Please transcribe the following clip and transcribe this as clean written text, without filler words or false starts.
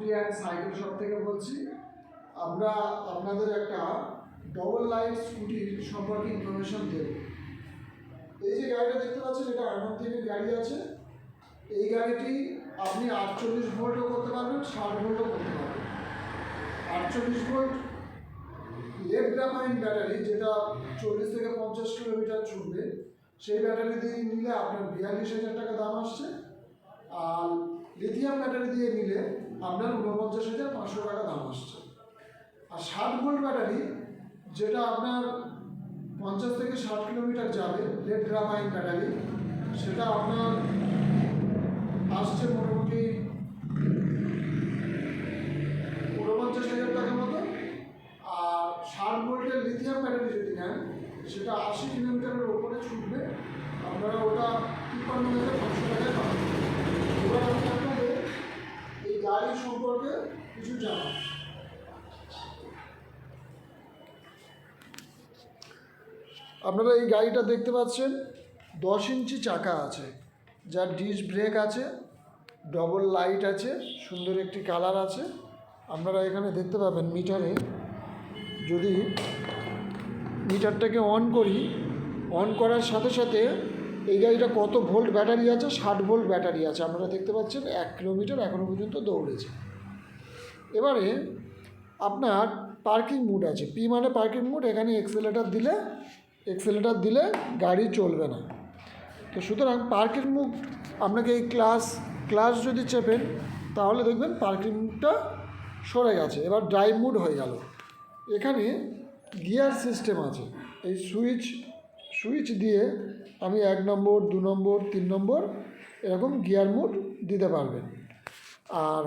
Scooty and cycle shop থেকে বলছি। আমরা আপনাদের একটা ডবল লাইট স্কুটির সম্পর্কে ইনফরমেশন দেব। এই যে গাড়িটা দেখতে পাচ্ছেন, এটা আনন্দ টিভির গাড়ি আছে। এই গাড়িটি আপনি 48 ভোল্টও করতে পারবেন, 60 ভোল্টও করতে পারবেন। 48 ভোল্ট লেড গ্রাফাইন ব্যাটারি, যেটা 40 থেকে 50 কিলোমিটার ছুটবে, সেই ব্যাটারি দিয়ে নিলে আপনার 42,000 টাকা দাম আসছে। আর লিথিয়াম ব্যাটারি দিয়ে নিলে আপনার 49,500 টাকা দাম আসছে। আর 60 ভোল্ট ব্যাটারি, যেটা আপনার 50 থেকে 60 কিলোমিটার যাবে, লেড গ্রাফাইন ব্যাটারি, সেটা আপনার আসছে মোটামুটি 49,000 টাকার মতো। আর 60 ভোল্টের লিথিয়াম ব্যাটারি যদি নেন, সেটা 80 কিলোমিটারের ওপরে ছুটবে, আপনারা ওটা 53,500 টাকায় পাবেন। এবার আমি আপনাদের এই গাড়ি সম্পর্কে কিছু জানাব। আপনারা এই গাড়িটা দেখতে পাচ্ছেন, 10 ইঞ্চি চাকা আছে, যার ডিস্ক ব্রেক আছে, ডবল লাইট আছে, সুন্দর একটি কালার আছে। আপনারা এখানে দেখতে পাবেন মিটারে, যদি মিটারটাকে অন করি, অন করার সাথে সাথে এই গাড়িটা কত ভোল্ট ব্যাটারি আছে, 60 ভোল্ট ব্যাটারি আছে। আপনারা দেখতে পাচ্ছেন 1 কিলোমিটার এখনও পর্যন্ত দৌড়েছে। এবারে আপনার পার্কিং মুড আছে, পি মানে পার্কিং মুড। এখানে এক্সেলেটার দিলে গাড়ি চলবে না। তো সুতরাং পার্কিং মুড, আপনাকে এই ক্লাস যদি চেপেন, তাহলে দেখবেন পার্কিং মুডটা সরে গেছে। এবার ড্রাইভ মুড হয়ে গেল। এখানে গিয়ার সিস্টেম আছে, এই সুইচ দিয়ে আমি 1 নম্বর, 2 নম্বর, 3 নম্বর এরকম গিয়ার মুড দিতে পারবেন। আর